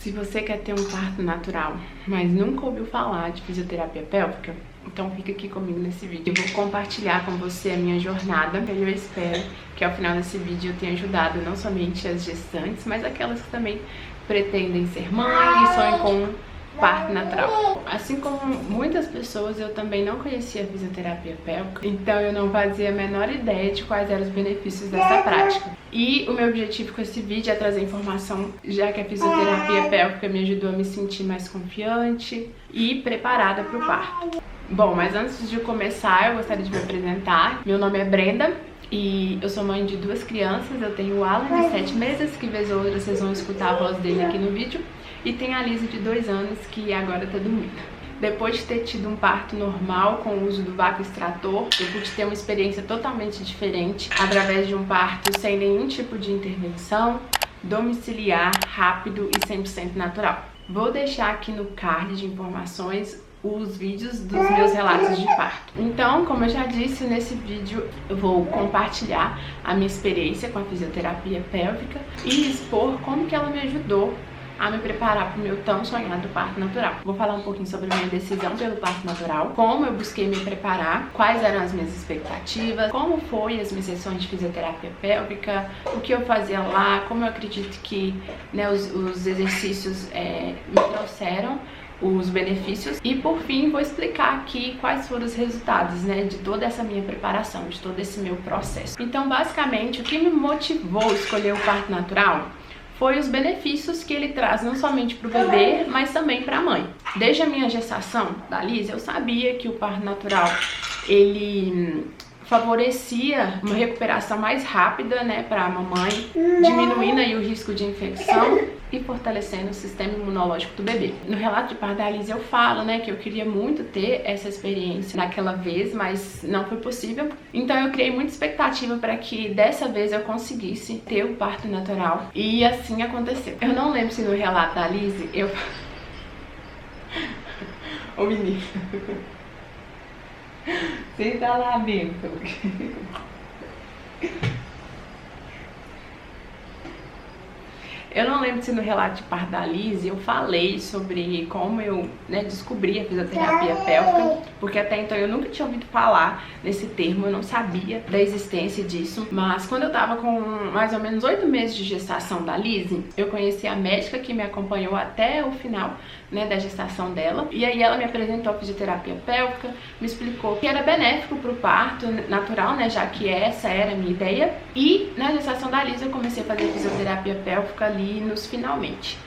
Se você quer ter um parto natural, mas nunca ouviu falar de fisioterapia pélvica, então fica aqui comigo nesse vídeo. Eu vou compartilhar com você a minha jornada e eu espero que ao final desse vídeo eu tenha ajudado não somente as gestantes, mas aquelas que também pretendem ser mãe e sonham com parto natural. Assim como muitas pessoas, eu também não conhecia a fisioterapia pélvica, então eu não fazia a menor ideia de quais eram os benefícios dessa prática. E o meu objetivo com esse vídeo é trazer informação, já que a fisioterapia pélvica me ajudou a me sentir mais confiante e preparada para o parto. Bom, mas antes de começar, eu gostaria de me apresentar. Meu nome é Brenda e eu sou mãe de 2 crianças. Eu tenho o Alan, de 7 meses, que vez ou outra vocês vão escutar a voz dele aqui no vídeo. E tem a Lisa, de 2 anos, que agora tá dormindo. Depois de ter tido um parto normal com o uso do vácuo extrator, eu pude ter uma experiência totalmente diferente através de um parto sem nenhum tipo de intervenção, domiciliar, rápido e 100% natural. Vou deixar aqui no card de informações os vídeos dos meus relatos de parto. Então, como eu já disse, nesse vídeo eu vou compartilhar a minha experiência com a fisioterapia pélvica e expor como que ela me ajudou a me preparar para o meu tão sonhado parto natural. Vou falar um pouquinho sobre a minha decisão pelo parto natural, como eu busquei me preparar, quais eram as minhas expectativas, como foi as minhas sessões de fisioterapia pélvica, o que eu fazia lá, como eu acredito que os exercícios me trouxeram os benefícios e por fim vou explicar aqui quais foram os resultados, de toda essa minha preparação, de todo esse meu processo. Então, basicamente, o que me motivou a escolher o parto natural foi os benefícios que ele traz não somente para o bebê, mas também para a mãe. Desde a minha gestação da Liz, eu sabia que o parto natural, ele favorecia uma recuperação mais rápida, para a mamãe, diminuindo aí o risco de infecção e fortalecendo o sistema imunológico do bebê. No relato de parto da Liz eu falo, que eu queria muito ter essa experiência naquela vez, mas não foi possível. Então eu criei muita expectativa para que dessa vez eu conseguisse ter o parto natural e assim aconteceu. Eu não lembro se no relato da Liz eu... Ô menino... Senta lá dentro. Eu não lembro se no relato de parto da Liz eu falei sobre como eu descobri a fisioterapia pélvica, porque até então eu nunca tinha ouvido falar nesse termo, eu não sabia da existência disso. Mas quando eu tava com mais ou menos 8 meses de gestação da Liz, eu conheci a médica que me acompanhou até o final da gestação dela. E aí ela me apresentou a fisioterapia pélvica, me explicou que era benéfico pro parto natural, já que essa era a minha ideia. E na gestação da Liz eu comecei a fazer fisioterapia pélvica ali nos finalmente.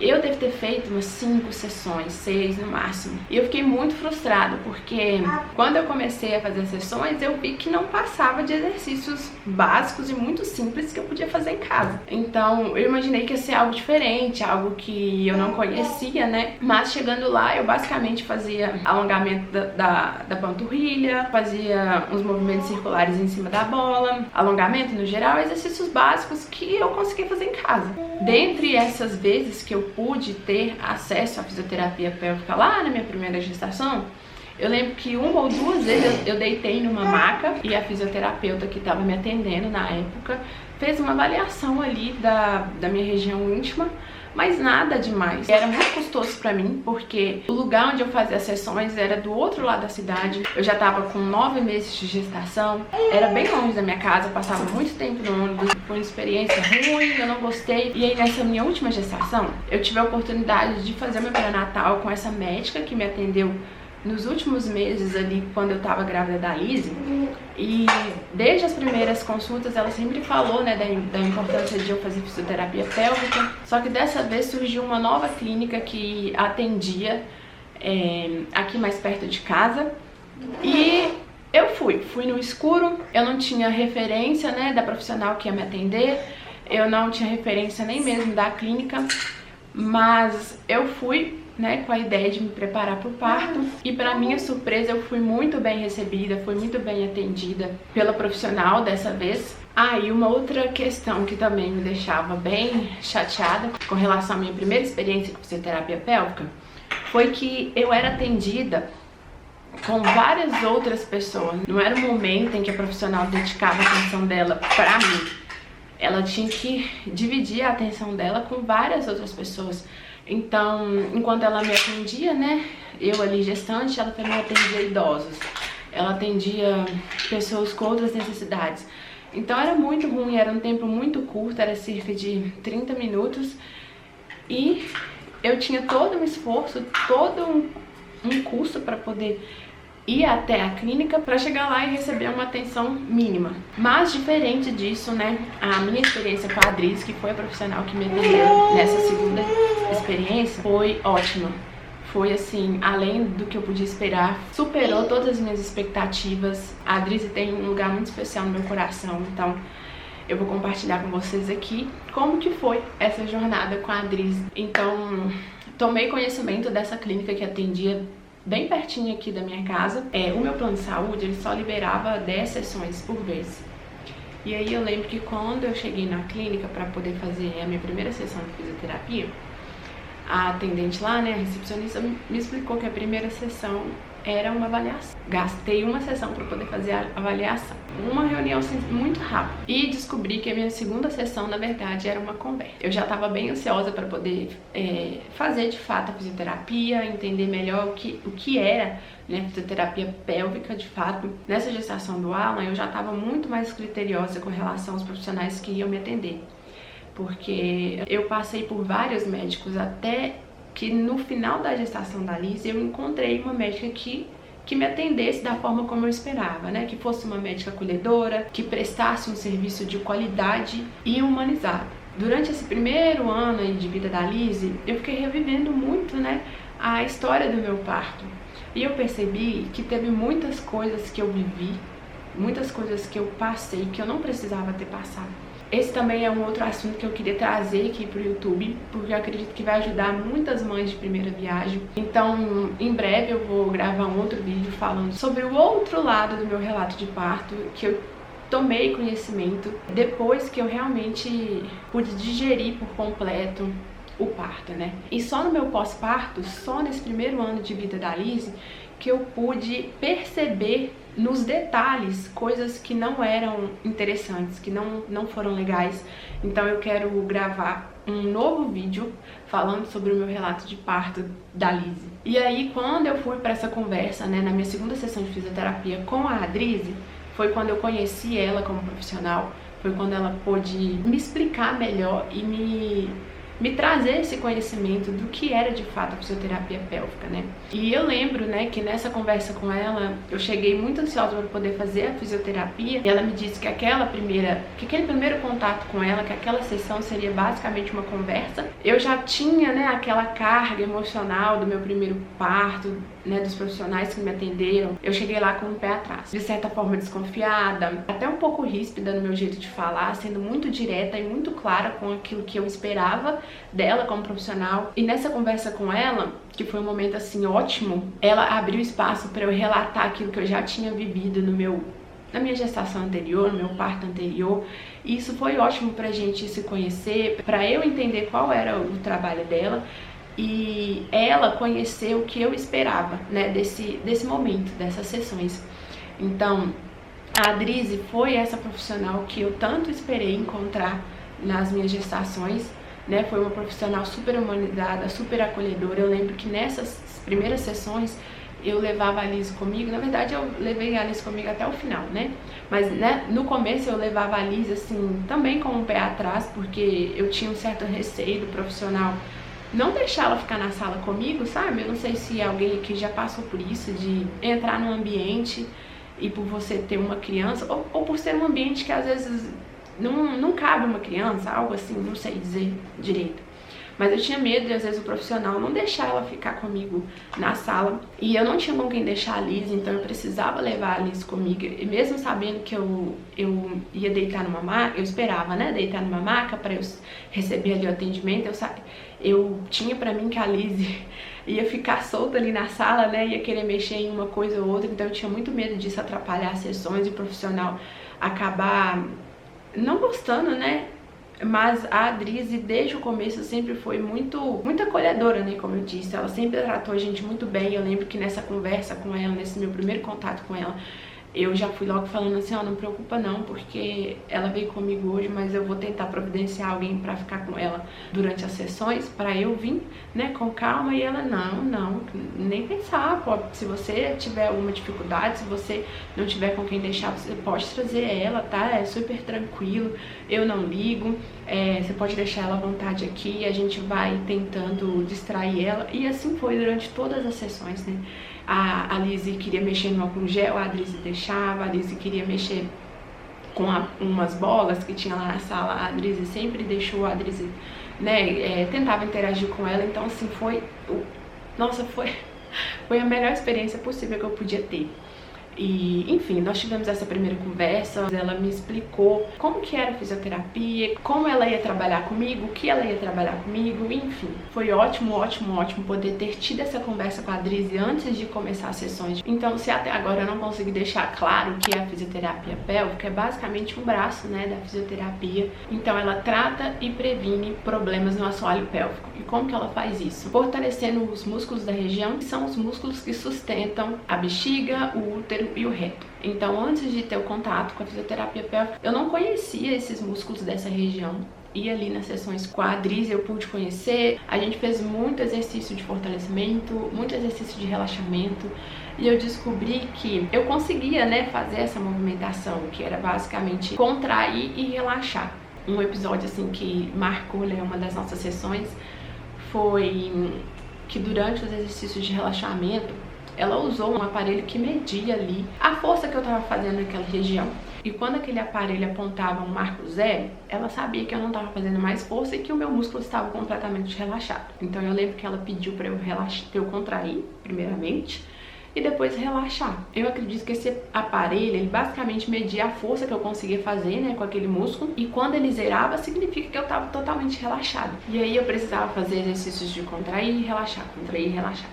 Eu devo ter feito umas 5 sessões, 6 no máximo. E eu fiquei muito frustrada, porque quando eu comecei a fazer as sessões, eu vi que não passava de exercícios básicos e muito simples que eu podia fazer em casa. Então, eu imaginei que ia ser algo diferente, algo que eu não conhecia, Mas chegando lá, eu basicamente fazia alongamento da panturrilha, fazia uns movimentos circulares em cima da bola, alongamento no geral, exercícios básicos que eu consegui fazer em casa. Dentre essas vezes que eu pude ter acesso à fisioterapia pélvica lá na minha primeira gestação, eu lembro que 1 ou 2 vezes eu deitei numa maca e a fisioterapeuta que estava me atendendo na época fez uma avaliação ali da minha região íntima, mas nada demais. Era muito custoso pra mim, porque o lugar onde eu fazia as sessões era do outro lado da cidade. Eu já tava com 9 meses de gestação, era bem longe da minha casa, eu passava muito tempo no ônibus, foi uma experiência ruim, eu não gostei. E aí nessa minha última gestação, eu tive a oportunidade de fazer meu pré-natal com essa médica que me atendeu nos últimos meses ali, quando eu tava grávida da Liz. E desde as primeiras consultas ela sempre falou, da importância de eu fazer fisioterapia pélvica. Só que dessa vez surgiu uma nova clínica que atendia aqui mais perto de casa. E eu fui no escuro, eu não tinha referência, da profissional que ia me atender. Eu não tinha referência nem mesmo da clínica, mas eu fui com a ideia de me preparar para o parto. E para minha surpresa eu fui muito bem recebida, fui muito bem atendida pela profissional dessa vez. E uma outra questão que também me deixava bem chateada com relação à minha primeira experiência com fisioterapia pélvica foi que eu era atendida com várias outras pessoas. Não era um momento em que a profissional dedicava a atenção dela para mim. Ela tinha que dividir a atenção dela com várias outras pessoas. Então, enquanto ela me atendia, né, eu ali gestante, ela também atendia idosos. Ela atendia pessoas com outras necessidades. Então era muito ruim, era um tempo muito curto, era cerca de 30 minutos. E eu tinha todo um esforço, todo um custo para poder ir até a clínica para chegar lá e receber uma atenção mínima. Mas diferente disso, né, a minha experiência com a Adriz, que foi a profissional que me atendeu nessa segunda experiência, foi ótima. Foi assim, além do que eu podia esperar, superou todas as minhas expectativas. A Adriz tem um lugar muito especial no meu coração, então eu vou compartilhar com vocês aqui como que foi essa jornada com a Adriz. Então, tomei conhecimento dessa clínica que atendia bem pertinho aqui da minha casa. O meu plano de saúde, ele só liberava 10 sessões por vez. E aí eu lembro que quando eu cheguei na clínica para poder fazer a minha primeira sessão de fisioterapia, a atendente lá, né, a recepcionista, me explicou que a primeira sessão era uma avaliação. Gastei uma sessão para poder fazer a avaliação. Uma reunião assim, muito rápida. E descobri que a minha segunda sessão, na verdade, era uma conversa. Eu já estava bem ansiosa para poder fazer de fato a fisioterapia, entender melhor o que era, né, fisioterapia pélvica de fato. Nessa gestação do Alan, eu já estava muito mais criteriosa com relação aos profissionais que iam me atender. Porque eu passei por vários médicos até que no final da gestação da Liz eu encontrei uma médica que me atendesse da forma como eu esperava, né? Que fosse uma médica acolhedora, que prestasse um serviço de qualidade e humanizado. Durante esse primeiro ano aí de vida da Liz, eu fiquei revivendo muito, né, a história do meu parto. E eu percebi que teve muitas coisas que eu vivi, muitas coisas que eu passei que eu não precisava ter passado. Esse também é um outro assunto que eu queria trazer aqui pro YouTube, porque eu acredito que vai ajudar muitas mães de primeira viagem. Então, em breve eu vou gravar um outro vídeo falando sobre o outro lado do meu relato de parto, que eu tomei conhecimento depois que eu realmente pude digerir por completo o parto, né? E só no meu pós-parto, só nesse primeiro ano de vida da Liz, que eu pude perceber nos detalhes coisas que não eram interessantes, que não foram legais. Então eu quero gravar um novo vídeo falando sobre o meu relato de parto da Liz. E aí quando eu fui para essa conversa, né, na minha segunda sessão de fisioterapia com a Adriz, foi quando eu conheci ela como profissional, foi quando ela pôde me explicar melhor e me trazer esse conhecimento do que era de fato a fisioterapia pélvica, né? E eu lembro, né, que nessa conversa com ela, eu cheguei muito ansiosa para poder fazer a fisioterapia, e ela me disse que aquele primeiro contato com ela, que aquela sessão seria basicamente uma conversa. Eu já tinha, né, aquela carga emocional do meu primeiro parto, né, dos profissionais que me atenderam. Eu cheguei lá com o pé atrás, de certa forma desconfiada, até um pouco ríspida no meu jeito de falar, sendo muito direta e muito clara com aquilo que eu esperava dela como profissional. E nessa conversa com ela, que foi um momento assim ótimo, ela abriu espaço para eu relatar aquilo que eu já tinha vivido na minha gestação anterior, no meu parto anterior. E isso foi ótimo pra gente se conhecer, pra eu entender qual era o trabalho dela e ela conhecer o que eu esperava, né, desse momento, dessas sessões. Então, a Adriz foi essa profissional que eu tanto esperei encontrar nas minhas gestações, né? Foi uma profissional super humanizada, super acolhedora. Eu lembro que nessas primeiras sessões eu levava a Liz comigo. Na verdade, eu levei a Liz comigo até o final, né? Mas, né, no começo eu levava a Liz assim, também com o pé atrás, porque eu tinha um certo receio do profissional não deixar ela ficar na sala comigo, sabe? Eu não sei se alguém aqui já passou por isso, de entrar num ambiente e por você ter uma criança, ou por ser um ambiente que às vezes não cabe uma criança, algo assim, não sei dizer direito. Mas eu tinha medo de, às vezes, o profissional não deixar ela ficar comigo na sala. E eu não tinha com quem deixar a Liz, então eu precisava levar a Liz comigo. E mesmo sabendo que eu ia deitar numa maca, eu esperava, né, deitar numa maca para eu receber ali o atendimento, eu tinha pra mim que a Liz ia ficar solta ali na sala, né, ia querer mexer em uma coisa ou outra. Então eu tinha muito medo disso atrapalhar as sessões e o profissional acabar não gostando, né? Mas a Adriz, desde o começo, sempre foi muito acolhedora, né? Como eu disse, ela sempre tratou a gente muito bem. Eu lembro que nessa conversa com ela, nesse meu primeiro contato com ela, eu já fui logo falando assim, ó, não preocupa não, porque ela veio comigo hoje, mas eu vou tentar providenciar alguém pra ficar com ela durante as sessões, pra eu vir, né, com calma. E ela, não, nem pensar, pô, se você tiver alguma dificuldade, se você não tiver com quem deixar, você pode trazer ela, tá? É super tranquilo, eu não ligo, você pode deixar ela à vontade aqui, a gente vai tentando distrair ela. E assim foi durante todas as sessões, né? A Lizzie queria mexer no álcool gel, a Adrize deixava. A Lizzie queria mexer com umas bolas que tinha lá na sala, a Adrize sempre deixou. A Adrize, né, tentava interagir com ela. Então assim, nossa, foi a melhor experiência possível que eu podia ter. E, enfim, nós tivemos essa primeira conversa, ela me explicou como que era a fisioterapia, como ela ia trabalhar comigo, o que ela ia trabalhar comigo, enfim. Foi ótimo poder ter tido essa conversa com a Adrize antes de começar as sessões. Então, se até agora eu não consegui deixar claro o que é a fisioterapia pélvica, é basicamente um braço, né, da fisioterapia. Então, ela trata e previne problemas no assoalho pélvico. E como que ela faz isso? Fortalecendo os músculos da região, que são os músculos que sustentam a bexiga, o útero e o reto. Então, antes de ter o contato com a fisioterapia pélvica, eu não conhecia esses músculos dessa região. E ali nas sessões com a Adrize eu pude conhecer. A gente fez muito exercício de fortalecimento, muito exercício de relaxamento, e eu descobri que eu conseguia, né, fazer essa movimentação, que era basicamente contrair e relaxar. Um episódio assim que marcou, né, uma das nossas sessões foi que durante os exercícios de relaxamento ela usou um aparelho que media ali a força que eu tava fazendo naquela região. E quando aquele aparelho apontava um marco zero, ela sabia que eu não tava fazendo mais força e que o meu músculo estava completamente relaxado. Então eu lembro que ela pediu para eu relaxar, pra eu contrair primeiramente e depois relaxar. Eu acredito que esse aparelho, ele basicamente media a força que eu conseguia fazer, né, com aquele músculo, e quando ele zerava, significa que eu tava totalmente relaxado. E aí eu precisava fazer exercícios de contrair e relaxar, contrair e relaxar.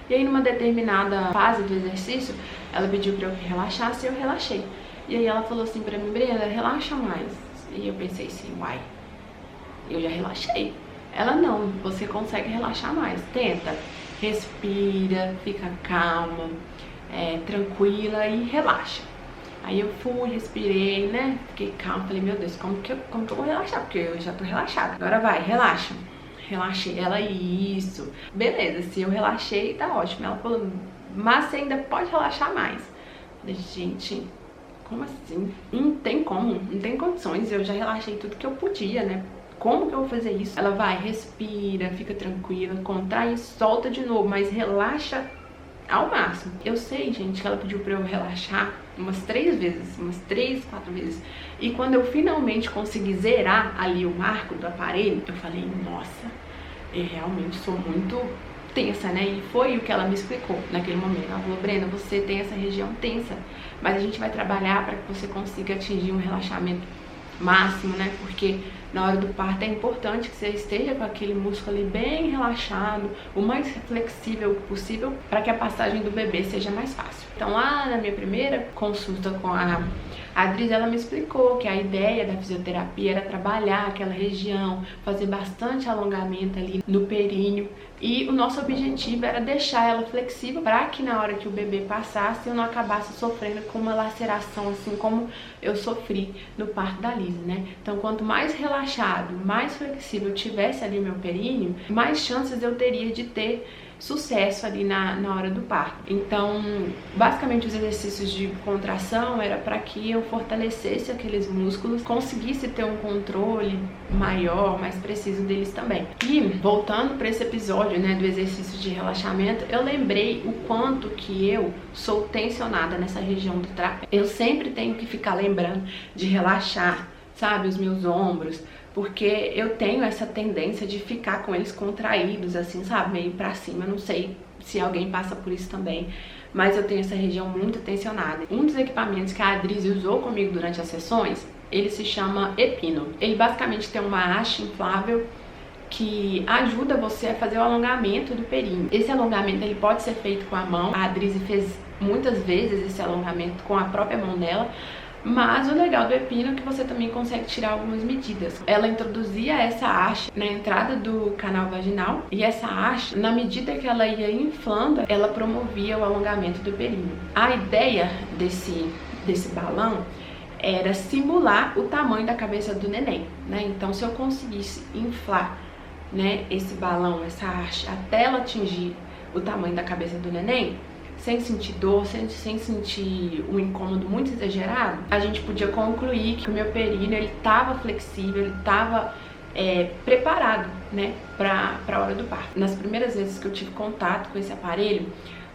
E aí numa determinada fase do exercício, ela pediu pra eu que relaxasse e eu relaxei. E aí ela falou assim pra mim, Brenda, relaxa mais. E eu pensei assim, uai, eu já relaxei. Ela, não, você consegue relaxar mais, tenta. Respira, fica calma, tranquila e relaxa. Aí eu fui, respirei, né, fiquei calma, falei, meu Deus, como que eu vou relaxar? Porque eu já tô relaxada. Agora vai, relaxa. Relaxei. Ela, isso. Beleza, se eu relaxei, tá ótimo. Ela falou, mas você ainda pode relaxar mais. Eu falei, gente, como assim? Não tem como, não tem condições. Eu já relaxei tudo que eu podia, né? Como que eu vou fazer isso? Ela vai, respira, fica tranquila, contrai e solta de novo, mas relaxa ao máximo. Eu sei, gente, que ela pediu pra eu relaxar umas 3 vezes, umas 3, 4 vezes. E quando eu finalmente consegui zerar ali o marco do aparelho, eu falei, nossa, eu realmente sou muito tensa, né? E foi o que ela me explicou naquele momento. Ela falou, Brenda, você tem essa região tensa, mas a gente vai trabalhar para que você consiga atingir um relaxamento máximo, né? Porque na hora do parto é importante que você esteja com aquele músculo ali bem relaxado, o mais flexível possível, para que a passagem do bebê seja mais fácil. Então lá na minha primeira consulta com a Adrize, ela me explicou que a ideia da fisioterapia era trabalhar aquela região, fazer bastante alongamento ali no períneo, e o nosso objetivo era deixar ela flexível para que na hora que o bebê passasse eu não acabasse sofrendo com uma laceração, assim como eu sofri no parto da Lizzie, né? Então quanto mais relaxado, mais flexível eu tivesse ali o meu períneo, mais chances eu teria de ter sucesso ali na hora do parto. Então, basicamente os exercícios de contração era para que eu fortalecesse aqueles músculos, conseguisse ter um controle maior, mais preciso deles também. E voltando para esse episódio, né, do exercício de relaxamento, eu lembrei o quanto que eu sou tensionada nessa região do trapézio. Eu sempre tenho que ficar lembrando de relaxar, sabe, os meus ombros, porque eu tenho essa tendência de ficar com eles contraídos, assim, sabe, meio pra cima. Eu não sei se alguém passa por isso também, mas eu tenho essa região muito tensionada. Um dos equipamentos que a Adrize usou comigo durante as sessões, ele se chama Epino. Ele basicamente tem uma haste inflável que ajuda você a fazer o alongamento do períneo. Esse alongamento ele pode ser feito com a mão. A Adrize fez muitas vezes esse alongamento com a própria mão dela, Mas o legal do epino é que você também consegue tirar algumas medidas. Ela introduzia essa haste na entrada do canal vaginal e essa haste, na medida que ela ia inflando, ela promovia o alongamento do períneo. A ideia desse balão era simular o tamanho da cabeça do neném, né? Então, se eu conseguisse inflar, né, esse balão, essa haste, até ela atingir o tamanho da cabeça do neném, sem sentir dor, sem sentir um incômodo muito exagerado, a gente podia concluir que o meu períneo ele estava flexível, ele estava preparado, né, para a hora do parto. Nas primeiras vezes que eu tive contato com esse aparelho,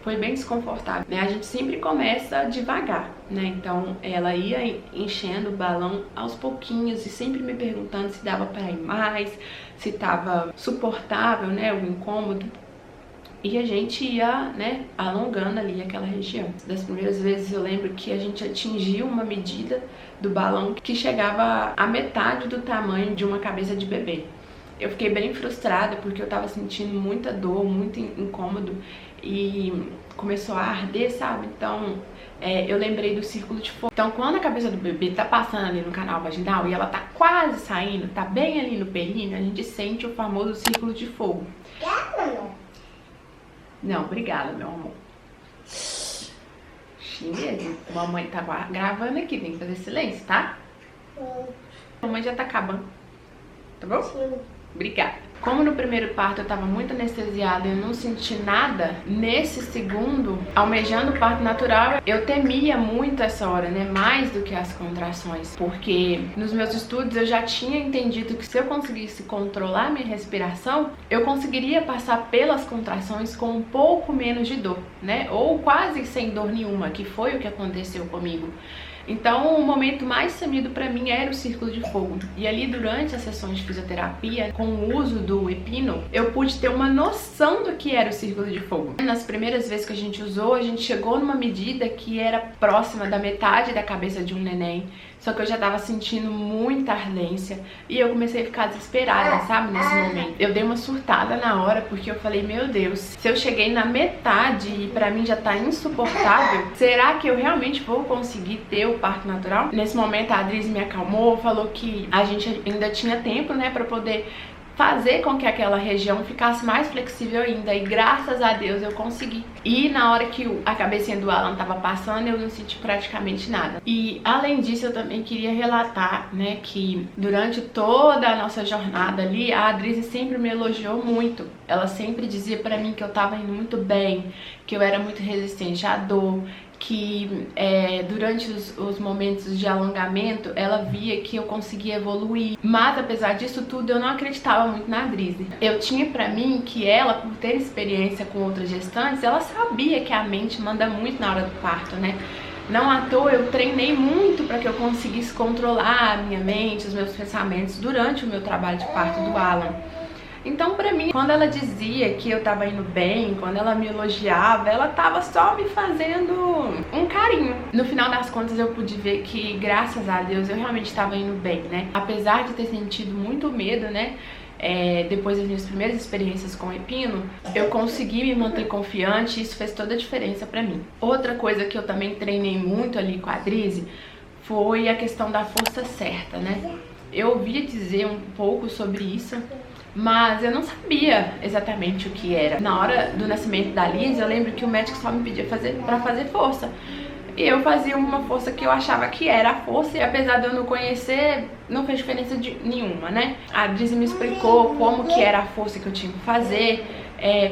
foi bem desconfortável, né? A gente sempre começa devagar, né? Então ela ia enchendo o balão aos pouquinhos e sempre me perguntando se dava para ir mais, se estava suportável, né, o incômodo. E a gente ia, né, alongando ali aquela região. Das primeiras vezes eu lembro que a gente atingiu uma medida do balão que chegava a metade do tamanho de uma cabeça de bebê. Eu fiquei bem frustrada porque eu tava sentindo muita dor, muito incômodo e começou a arder, sabe? Então eu lembrei do círculo de fogo. Então quando a cabeça do bebê tá passando ali no canal vaginal e ela tá quase saindo, tá bem ali no períneo, a gente sente o famoso círculo de fogo. Não, obrigada, meu amor. Mesmo. Mamãe tá gravando aqui, tem que fazer silêncio, tá? Mamãe já tá acabando. Tá bom? Sim. Obrigada. Como no primeiro parto eu tava muito anestesiada e eu não senti nada, nesse segundo, almejando o parto natural, eu temia muito essa hora, né? Mais do que as contrações. Porque nos meus estudos eu já tinha entendido que se eu conseguisse controlar minha respiração, eu conseguiria passar pelas contrações com um pouco menos de dor, né? Ou quase sem dor nenhuma, que foi o que aconteceu comigo. Então o momento mais temido pra mim era o círculo de fogo. E ali durante as sessões de fisioterapia, com o uso do epino, eu pude ter uma noção do que era o círculo de fogo. Nas primeiras vezes que a gente usou, a gente chegou numa medida que era próxima da metade da cabeça de um neném. Só que eu já tava sentindo muita ardência e eu comecei a ficar desesperada, sabe, nesse momento. Eu dei uma surtada na hora porque eu falei, meu Deus, se eu cheguei na metade e pra mim já tá insuportável, será que eu realmente vou conseguir ter o parto natural? Nesse momento a Adriz me acalmou, falou que a gente ainda tinha tempo, né, pra poder fazer com que aquela região ficasse mais flexível ainda, e graças a Deus eu consegui. E na hora que a cabecinha do Alan tava passando, eu não senti praticamente nada. E além disso, eu também queria relatar, né, que durante toda a nossa jornada ali, a Adrize sempre me elogiou muito. Ela sempre dizia pra mim que eu tava indo muito bem, que eu era muito resistente à dor, que durante os momentos de alongamento ela via que eu conseguia evoluir. Mas apesar disso tudo, eu não acreditava muito na Adrize. Eu tinha pra mim que ela, por ter experiência com outras gestantes, ela sabia que a mente manda muito na hora do parto, né? Não à toa eu treinei muito para que eu conseguisse controlar a minha mente, os meus pensamentos durante o meu trabalho de parto do Alan. Então, pra mim, quando ela dizia que eu tava indo bem, quando ela me elogiava, ela tava só me fazendo um carinho. No final das contas, eu pude ver que, graças a Deus, eu realmente tava indo bem, né? Apesar de ter sentido muito medo, né? Depois das minhas primeiras experiências com o epino, eu consegui me manter confiante e isso fez toda a diferença pra mim. Outra coisa que eu também treinei muito ali com a Adrize foi a questão da força certa, né? Eu ouvia dizer um pouco sobre isso, mas eu não sabia exatamente o que era. Na hora do nascimento da Liz, eu lembro que o médico só me pedia pra fazer força. E eu fazia uma força que eu achava que era a força, e apesar de eu não conhecer, não fez diferença nenhuma, né? A Adrize me explicou como que era a força que eu tinha que fazer,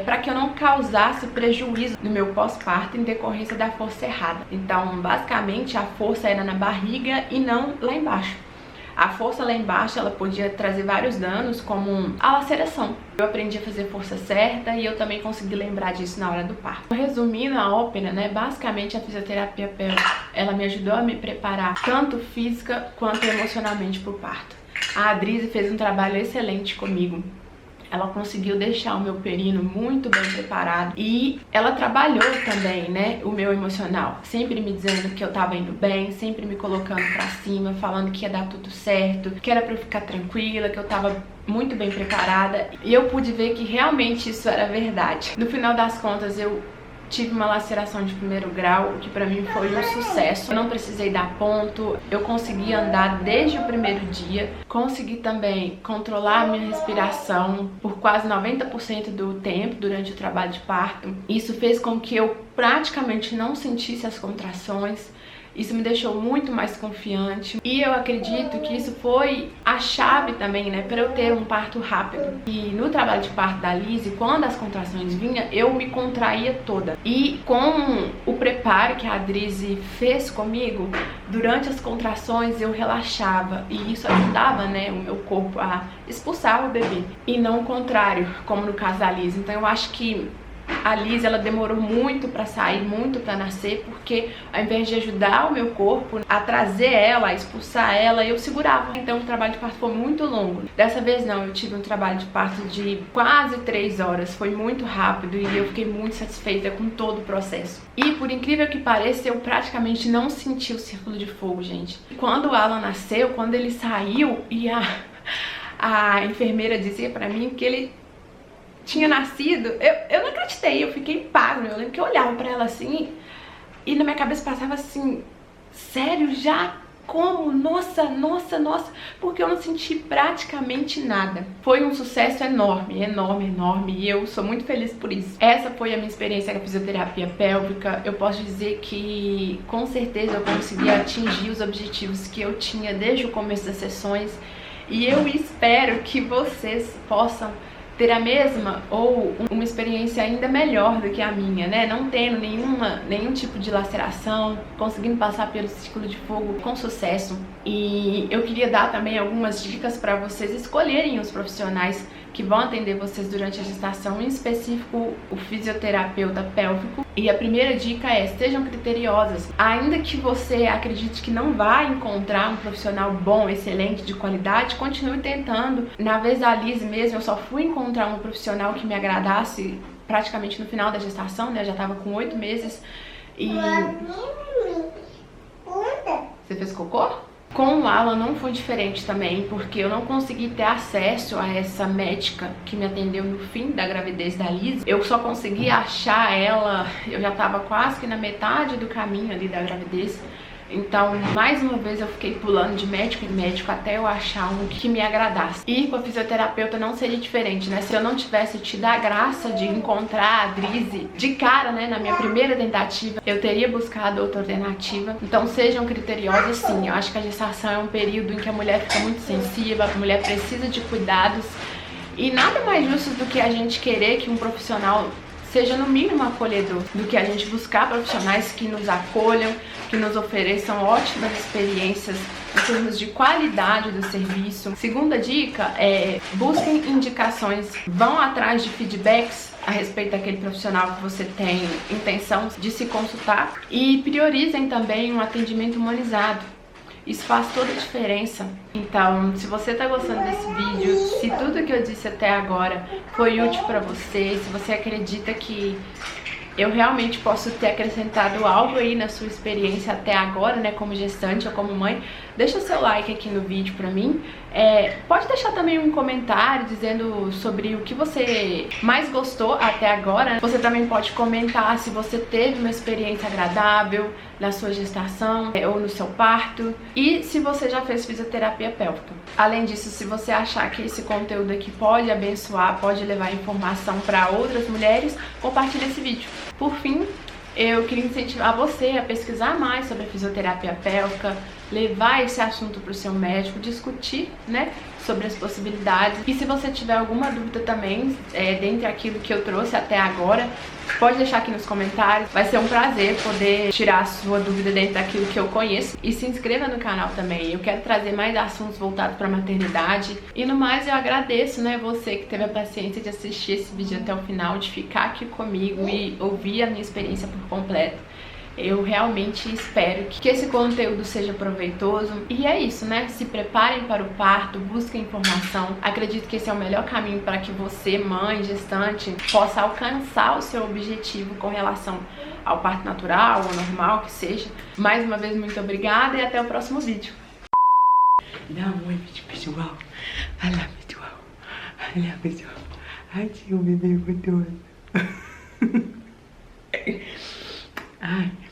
para que eu não causasse prejuízo no meu pós-parto em decorrência da força errada. Então, basicamente, a força era na barriga e não lá embaixo. A força lá embaixo, ela podia trazer vários danos, como a laceração. Eu aprendi a fazer força certa e eu também consegui lembrar disso na hora do parto. Resumindo a ópera, né, basicamente a fisioterapia pélvica, ela me ajudou a me preparar tanto física quanto emocionalmente para o parto. A Adrize fez um trabalho excelente comigo. Ela conseguiu deixar o meu períneo muito bem preparado e ela trabalhou também, né, o meu emocional, sempre me dizendo que eu tava indo bem, sempre me colocando pra cima, falando que ia dar tudo certo, que era pra eu ficar tranquila, que eu tava muito bem preparada, e eu pude ver que realmente isso era verdade. No final das contas, eu tive uma laceração de 1º grau, o que pra mim foi um sucesso. Eu não precisei dar ponto, eu consegui andar desde o 1º dia, consegui também controlar a minha respiração por quase 90% do tempo durante o trabalho de parto. Isso fez com que eu praticamente não sentisse as contrações. Isso me deixou muito mais confiante e eu acredito que isso foi a chave também, né, para eu ter um parto rápido. E no trabalho de parto da Lizzy, quando as contrações vinham, eu me contraía toda. E com o preparo que a Drizzy fez comigo, durante as contrações eu relaxava e isso ajudava, né, o meu corpo a expulsar o bebê. E não o contrário, como no caso da Lizzy. Então eu acho que a Lizzy, ela demorou muito pra sair, muito pra nascer, porque ao invés de ajudar o meu corpo a trazer ela, a expulsar ela, eu segurava. Então o trabalho de parto foi muito longo. Dessa vez não, eu tive um trabalho de parto de quase 3 horas, foi muito rápido e eu fiquei muito satisfeita com todo o processo. E por incrível que pareça, eu praticamente não senti o círculo de fogo, gente. Quando o Alan nasceu, quando ele saiu e a enfermeira dizia pra mim que ele tinha nascido, eu não acreditei, eu fiquei pasma. Eu lembro que eu olhava pra ela assim e na minha cabeça passava assim, sério, já? Como? Nossa, nossa, nossa, porque eu não senti praticamente nada. Foi um sucesso enorme, enorme, enorme, e eu sou muito feliz por isso. Essa foi a minha experiência com a fisioterapia pélvica. Eu posso dizer que com certeza eu consegui atingir os objetivos que eu tinha desde o começo das sessões, e eu espero que vocês possam ter a mesma ou uma experiência ainda melhor do que a minha, né? Não tendo nenhum tipo de laceração, conseguindo passar pelo ciclo de fogo com sucesso. E eu queria dar também algumas dicas para vocês escolherem os profissionais que vão atender vocês durante a gestação, em específico o fisioterapeuta pélvico. E a primeira dica é: sejam criteriosas. Ainda que você acredite que não vai encontrar um profissional bom, excelente, de qualidade, continue tentando. Na vez da Lizzy mesmo, eu só fui encontrar um profissional que me agradasse praticamente no final da gestação, né? Eu já tava com 8 meses e... Você fez cocô? Com o Alan não foi diferente também, porque eu não consegui ter acesso a essa médica que me atendeu no fim da gravidez da Lizzy. Eu só consegui achar ela, eu já tava quase que na metade do caminho ali da gravidez. Então, mais uma vez eu fiquei pulando de médico em médico até eu achar um que me agradasse. E com a fisioterapeuta não seria diferente, né? Se eu não tivesse tido a graça de encontrar a Drizzy de cara, né, na minha primeira tentativa, eu teria buscado outra alternativa. Então sejam criteriosas sim. Eu acho que a gestação é um período em que a mulher fica muito sensível, a mulher precisa de cuidados. E nada mais justo do que a gente querer que um profissional seja no mínimo acolhedor, do que a gente buscar profissionais que nos acolham, que nos ofereçam ótimas experiências em termos de qualidade do serviço. Segunda dica é: busquem indicações, vão atrás de feedbacks a respeito daquele profissional que você tem intenção de se consultar e priorizem também um atendimento humanizado. Isso faz toda a diferença. Então, se você tá gostando desse vídeo, se tudo que eu disse até agora foi útil pra você, se você acredita que eu realmente posso ter acrescentado algo aí na sua experiência até agora, né, como gestante ou como mãe, deixa seu like aqui no vídeo pra mim. Pode deixar também um comentário dizendo sobre o que você mais gostou até agora. Você também pode comentar se você teve uma experiência agradável na sua gestação ou no seu parto, e se você já fez fisioterapia pélvica. Além disso, se você achar que esse conteúdo aqui pode abençoar, pode levar informação para outras mulheres, compartilhe esse vídeo. Por fim, eu queria incentivar você a pesquisar mais sobre a fisioterapia pélvica, levar esse assunto para o seu médico, discutir, né, sobre as possibilidades. E se você tiver alguma dúvida também, dentre aquilo que eu trouxe até agora, pode deixar aqui nos comentários. Vai ser um prazer poder tirar a sua dúvida dentro daquilo que eu conheço. E se inscreva no canal também. Eu quero trazer mais assuntos voltados para a maternidade. E no mais, eu agradeço, né, você que teve a paciência de assistir esse vídeo até o final, de ficar aqui comigo e ouvir a minha experiência por completo. Eu realmente espero que esse conteúdo seja proveitoso. E é isso, né? Se preparem para o parto, busquem informação. Acredito que esse é o melhor caminho para que você, mãe, gestante, possa alcançar o seu objetivo com relação ao parto natural ou normal, que seja. Mais uma vez, muito obrigada e até o próximo vídeo. Dá um oi, pessoal. Olha, pessoal. Olha, pessoal. Ai, tinha um bebê gostoso. Ai,